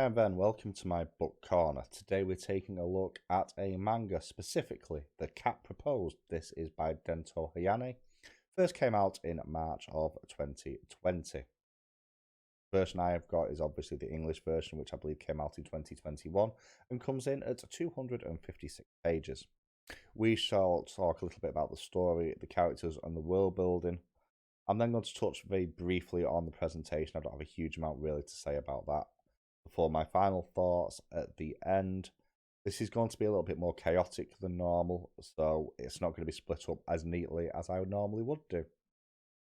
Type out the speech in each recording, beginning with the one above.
Hi and then welcome to my book corner. Today we're taking a look at a manga, specifically The Cat Proposed. This is by Dento Hayane. First came out in March of 2020. The version I have got is obviously the English version, which I believe came out in 2021 and comes in at 256 pages. We shall talk a little bit about the story, the characters and the world building. I'm then going to touch very briefly on the presentation. I don't have a huge amount really to say about that before my final thoughts at the end. This is going to be a little bit more chaotic than normal, so it's not going to be split up as neatly as I normally would do.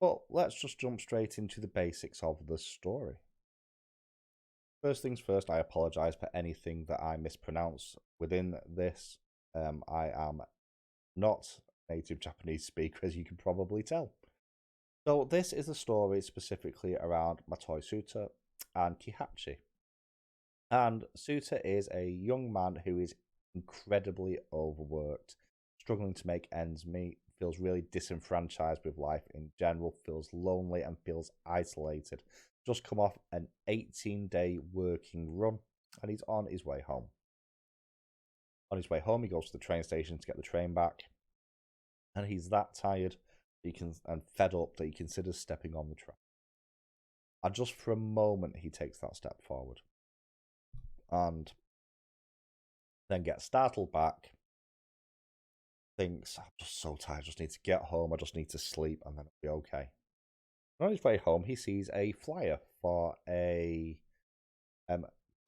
But let's just jump straight into the basics of the story. First things first, I apologise for anything that I mispronounce within this. I am not a native Japanese speaker, as you can probably tell. So this is a story specifically around Matoi Souta and Kihachi. And Souta is a young man who is incredibly overworked, struggling to make ends meet, feels really disenfranchised with life in general, feels lonely and feels isolated. Just come off an 18-day working run and he's on his way home. On his way home, he goes to the train station to get the train back, and he's that tired and fed up that he considers stepping on the track. And just for a moment, he takes that step forward and then gets startled back, thinks, I'm just so tired, I just need to get home, I just need to sleep, and then it'll be okay. And on his way home, he sees a flyer for a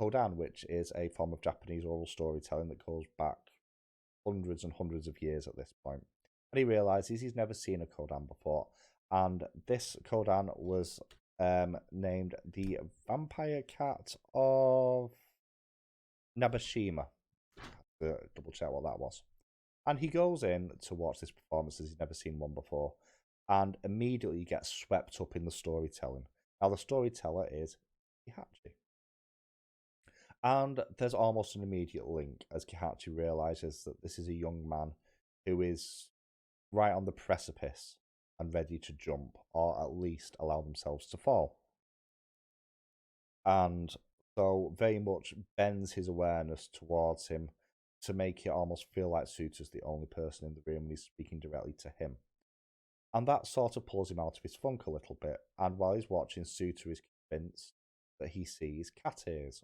kodan, which is a form of Japanese oral storytelling that goes back hundreds and hundreds of years at this point. And he realizes he's never seen a kodan before, and this kodan was named the Vampire Cat of Nabashima. Double check what that was. And he goes in to watch this performance as he's never seen one before, and immediately gets swept up in the storytelling. Now, the storyteller is Kihachi. And there's almost an immediate link as Kihachi realizes that this is a young man who is right on the precipice and ready to jump, or at least allow themselves to fall. And so very much bends his awareness towards him to make it almost feel like Souta's the only person in the room and he's speaking directly to him. And that sort of pulls him out of his funk a little bit. And while he's watching, Souta is convinced that he sees cat ears.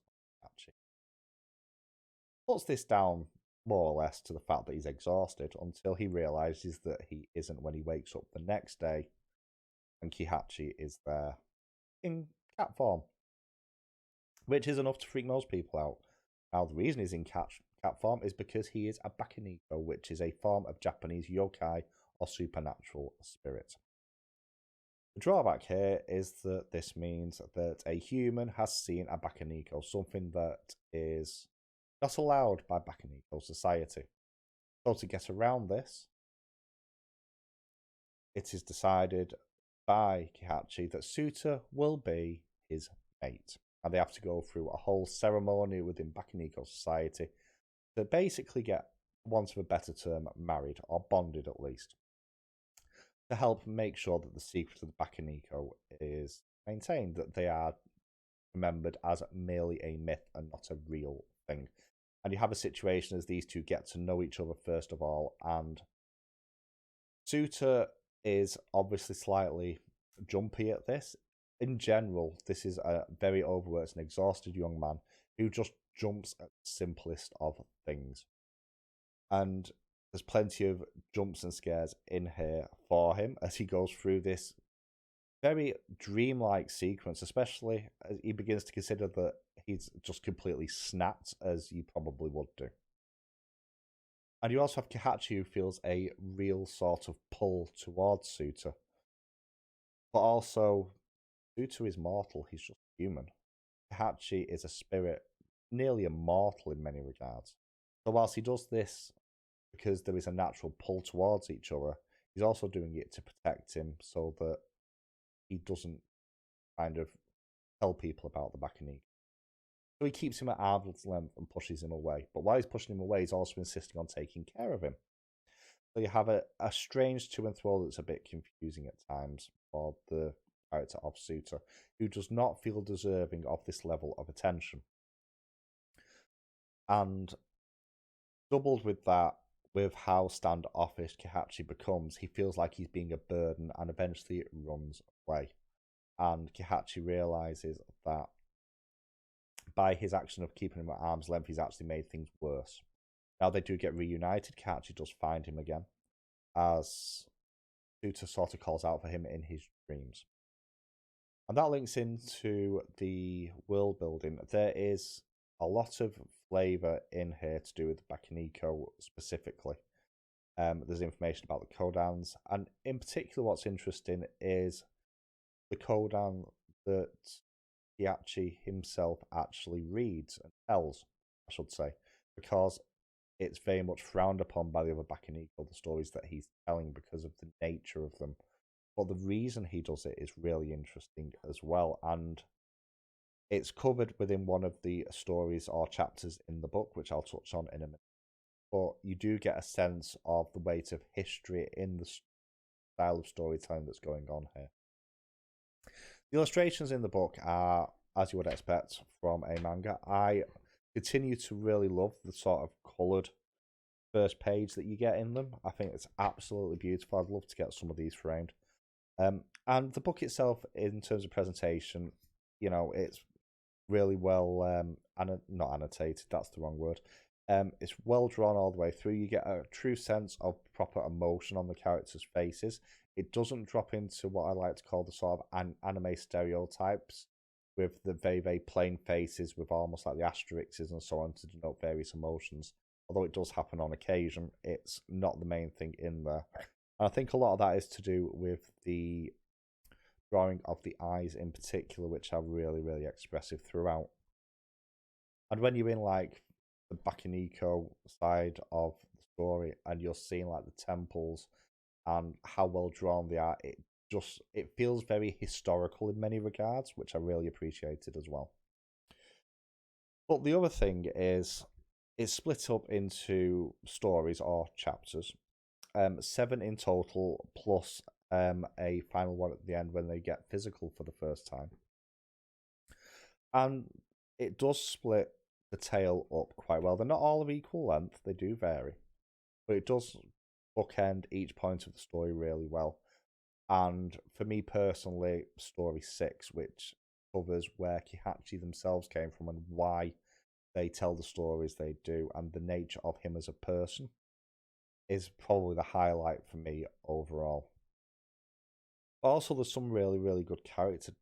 Puts this down more or less to the fact that he's exhausted until he realizes that he isn't when he wakes up the next day and Kihachi is there in cat form, which is enough to freak most people out. Now, the reason he's in cat form is because he is a bakeneko, which is a form of Japanese yokai or supernatural spirit. The drawback here is that this means that a human has seen a bakeneko, something that is not allowed by bakeneko society. So to get around this, it is decided by Kihachi that Souta will be his mate. And they have to go through a whole ceremony within bakeneko society to basically get, for want of a better term, married, or bonded at least, to help make sure that the secret of the bakeneko is maintained, that they are remembered as merely a myth and not a real thing. And you have a situation as these two get to know each other first of all, and Souta is obviously slightly jumpy at this. In general, this is a very overworked and exhausted young man who just jumps at the simplest of things. And there's plenty of jumps and scares in here for him as he goes through this very dreamlike sequence, especially as he begins to consider that he's just completely snapped, as you probably would do. And you also have Kihachi, who feels a real sort of pull towards Souta. But also, Souta is mortal, he's just human. Kihachi is a spirit, nearly immortal in many regards. So whilst he does this because there is a natural pull towards each other, he's also doing it to protect him so that he doesn't kind of tell people about the bakeneko. So he keeps him at arm's length and pushes him away. But while he's pushing him away, he's also insisting on taking care of him. So you have a strange to and fro that's a bit confusing at times for the character of Souta, who does not feel deserving of this level of attention. And doubled with that, with how standoffish Kihachi becomes, he feels like he's being a burden and eventually it runs away. And Kihachi realizes that by his action of keeping him at arm's length, he's actually made things worse. Now they do get reunited. Kihachi does find him again, as Souta sort of calls out for him in his dreams. And that links into the world building. There is a lot of flavour in here to do with bakeneko specifically. There's information about the kodans, and in particular, what's interesting is the kodan that Hiachi himself actually reads and tells, I should say, because it's very much frowned upon by the other bakeneko, the stories that he's telling, because of the nature of them. But the reason he does it is really interesting as well, and it's covered within one of the stories or chapters in the book, which I'll touch on in a minute. But you do get a sense of the weight of history in the style of storytelling that's going on here. The illustrations in the book are, as you would expect from a manga. I continue to really love the sort of coloured first page that you get in them. I think it's absolutely beautiful. I'd love to get some of these framed. And the book itself, in terms of presentation, it's really well not annotated, that's the wrong word. It's well drawn all the way through. You get a true sense of proper emotion on the characters' faces. It doesn't drop into what I like to call the sort of anime stereotypes, with the very, very plain faces with almost like the asterisks and so on to denote various emotions. Although it does happen on occasion, it's not the main thing in there. And I think a lot of that is to do with the drawing of the eyes in particular, which are really, really expressive throughout. And when you're in like the bakeneko side of the story and you're seeing like the temples and how well drawn they are, it feels very historical in many regards, which I really appreciated as well. But the other thing is, it's split up into stories or chapters, 7 in total, plus a final one at the end when they get physical for the first time. And it does split the tale up quite well. They're not all of equal length, they do vary, but it does bookend each point of the story really well. And for me personally, story 6, which covers where Kihachi themselves came from and why they tell the stories they do and the nature of him as a person, is probably the highlight for me overall. Also, there's some really, really good character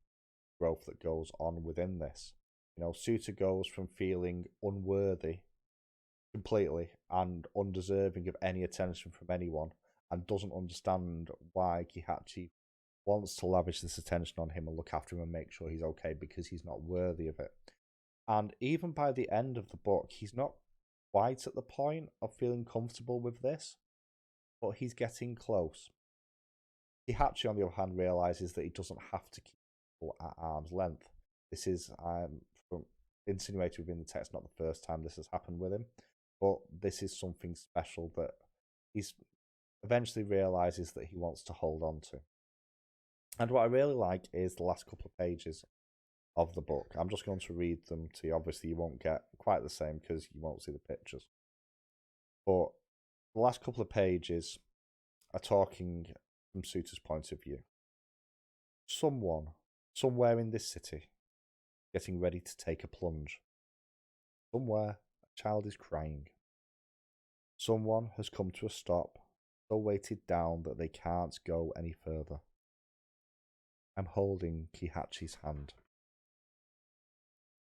growth that goes on within this. Souta goes from feeling unworthy completely and undeserving of any attention from anyone, and doesn't understand why Kihachi wants to lavish this attention on him and look after him and make sure he's okay, because he's not worthy of it. And even by the end of the book, he's not quite at the point of feeling comfortable with this, but he's getting close. Kihachi, on the other hand, realizes that he doesn't have to keep people at arm's length. This is from insinuated within the text, not the first time this has happened with him, but this is something special that he's eventually realizes that he wants to hold on to. And what I really like is the last couple of pages of the book. I'm just going to read them to you. Obviously, you won't get quite the same because you won't see the pictures. But the last couple of pages are talking from Souta's point of view. Someone, somewhere in this city, getting ready to take a plunge. Somewhere, a child is crying. Someone has come to a stop, so weighted down that they can't go any further. I'm holding Kihachi's hand.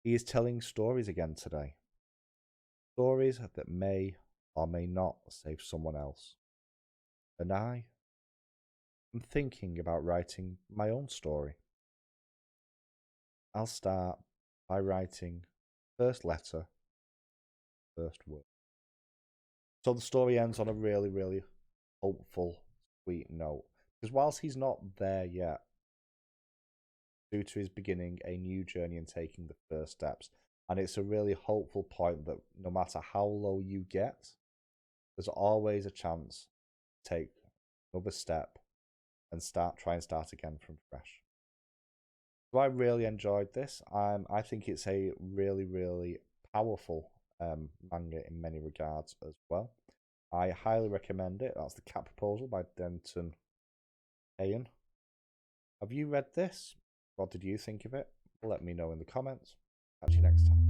He is telling stories again today. Stories that may or may not save someone else. And I am thinking about writing my own story. I'll start by writing first letter, first word. So the story ends on a really, really hopeful, sweet note. Because whilst he's not there yet, Souta is beginning a new journey and taking the first steps. And it's a really hopeful point that no matter how low you get, there's always a chance to take another step and try and start again from fresh. So I really enjoyed this. I think it's a really, really powerful manga in many regards as well. I highly recommend it. That's The Cat Proposal by Denton Ayan. Have you read this? What did you think of it? Let me know in the comments. Catch you next time.